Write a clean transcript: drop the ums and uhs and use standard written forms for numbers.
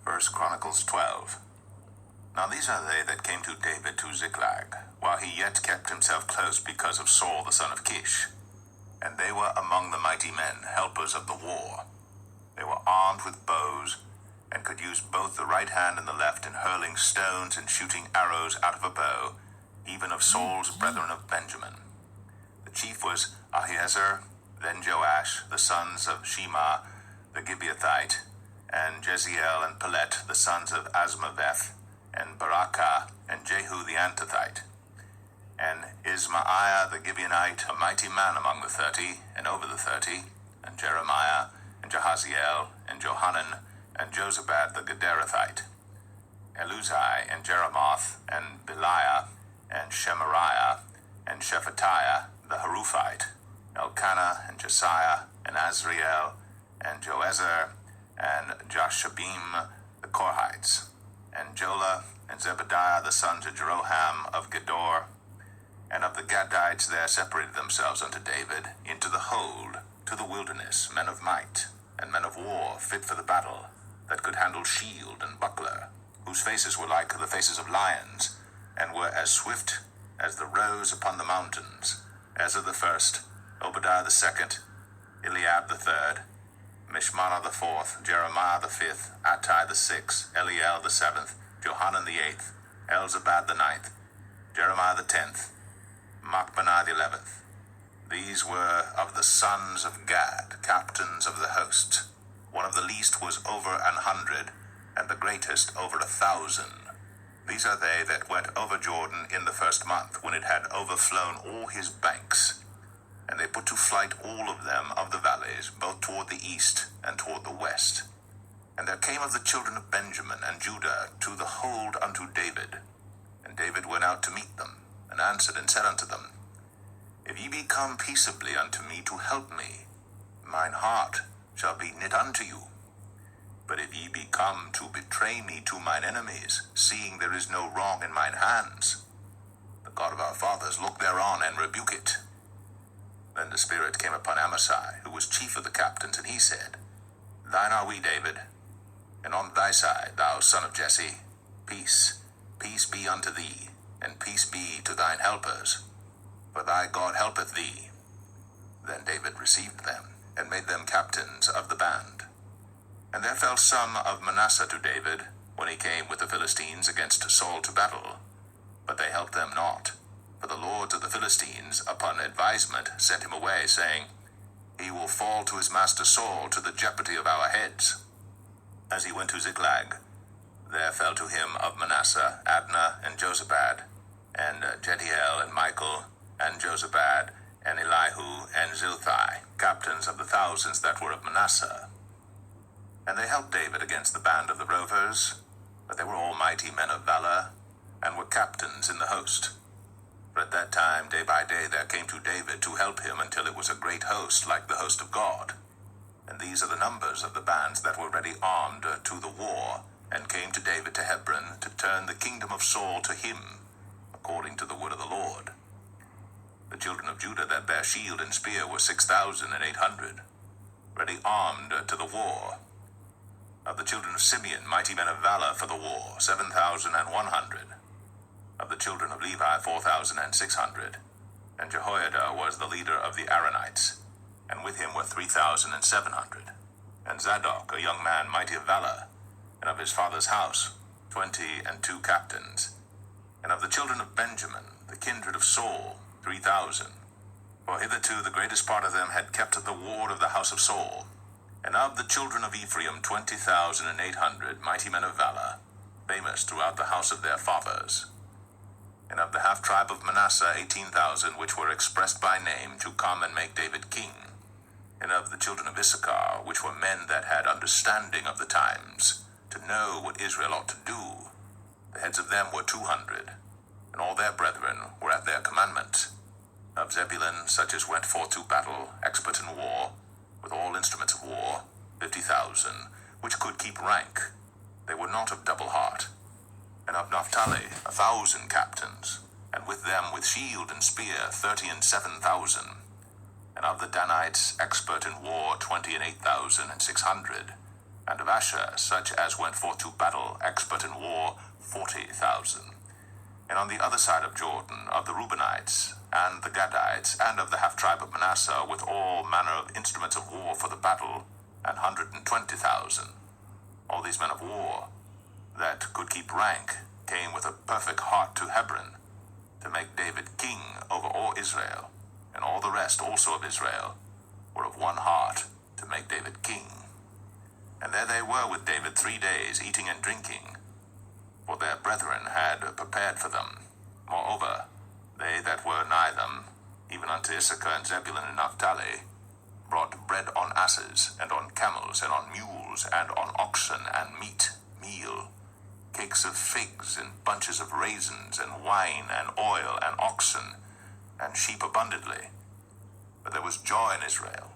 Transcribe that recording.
1 Chronicles 12. Now these are they that came to David to Ziklag, while he yet kept himself close because of Saul the son of Kish. And they were among the mighty men, helpers of the war. They were armed with bows, and could use both the right hand and the left in hurling stones and shooting arrows out of a bow, even of Saul's brethren of Benjamin. The chief was Ahiezer, then Joash, the sons of Shema the Gibeathite, and Jeziel and Pelet, the sons of Asmaveth, and Barakah, and Jehu the Antothite, and Ismaiah the Gibeonite, a mighty man among the 30, and over the 30, and Jeremiah, and Jahaziel, and Johanan, and Jozabad the Gederathite, Eluzai, and Jeremoth, and Beliah, and Shemariah, and Shephatiah the Haruphite, Elkanah, and Josiah, and Azriel, and Joezer, and Jashabim the Korhites, and Jola, and Zebediah the sons of Jeroham of Gedor. And of the Gadites there separated themselves unto David into the hold, to the wilderness, men of might, and men of war, fit for the battle, that could handle shield and buckler, whose faces were like the faces of lions, and were as swift as the roes upon the mountains, Ezra the first, Obadiah the second, Eliab the third, Mishmannah the fourth, Jeremiah the fifth, Attai the sixth, Eliel the seventh, Johanan the eighth, Elzabad the ninth, Jeremiah the 10th, Machbenah the 11th. These were of the sons of Gad, captains of the host. One of the least was over 100, and the greatest over 1,000. These are they that went over Jordan in the first month, when it had overflown all his banks. And they put to flight all of them of the valleys, both toward the east and toward the west. And there came of the children of Benjamin and Judah to the hold unto David. And David went out to meet them, and answered and said unto them, If ye be come peaceably unto me to help me, mine heart shall be knit unto you. But if ye be come to betray me to mine enemies, seeing there is no wrong in mine hands, the God of our fathers look thereon and rebuke it. Then the Spirit came upon Amasai, who was chief of the captains, and he said, Thine are we, David, and on thy side, thou son of Jesse, peace, peace be unto thee, and peace be to thine helpers, for thy God helpeth thee. Then David received them, and made them captains of the band. And there fell some of Manasseh to David, when he came with the Philistines against Saul to battle, but they helped them not. For the lords of the Philistines, upon advisement, sent him away, saying, He will fall to his master Saul to the jeopardy of our heads. As he went to Ziklag, there fell to him of Manasseh Adnah and Jozabad, and Jediel and Michael, and Jozabad, and Elihu, and Zilthai, captains of the thousands that were of Manasseh. And they helped David against the band of the rovers, but they were all mighty men of valor, and were captains in the host. For at that time, day by day, there came to David to help him until it was a great host, like the host of God. And these are the numbers of the bands that were ready armed to the war, and came to David to Hebron, to turn the kingdom of Saul to him, according to the word of the Lord. The children of Judah that bare shield and spear were 6,800, ready armed to the war. Of the children of Simeon, mighty men of valor for the war, 7,100. Of the children of Levi, 4,600. And Jehoiada was the leader of the Aaronites, and with him were 3,700. And Zadok, a young man mighty of valor, and of his father's house, 22 captains. And of the children of Benjamin, the kindred of Saul, 3,000. For hitherto the greatest part of them had kept the ward of the house of Saul. And of the children of Ephraim, 20,800, mighty men of valor, famous throughout the house of their fathers. And of the half-tribe of Manasseh, 18,000, which were expressed by name, to come and make David king. And of the children of Issachar, which were men that had understanding of the times, to know what Israel ought to do, the heads of them were 200, and all their brethren were at their commandment. Of Zebulun, such as went forth to battle, expert in war, with all instruments of war, 50,000, which could keep rank. They were not of double heart. And of Naphtali, 1,000 captains, and with them with shield and spear, 37,000. And of the Danites, expert in war, 28,600. and of Asher such as went forth to battle, expert in war, 40,000. And on the other side of Jordan, of the Reubenites, and the Gadites, and of the half-tribe of Manasseh, with all manner of instruments of war for the battle, 120,000. All these men of war that could keep rank came with a perfect heart to Hebron, to make David king over all Israel, and all the rest also of Israel were of one heart to make David king. And there they were with David 3 days, eating and drinking, for their brethren had prepared for them. Moreover, they that were nigh them, even unto Issachar and Zebulun and Naphtali, brought bread on asses, and on camels, and on mules, and on oxen, and meat, meal, cakes of figs, and bunches of raisins, and wine, and oil, and oxen, and sheep abundantly. But there was joy in Israel,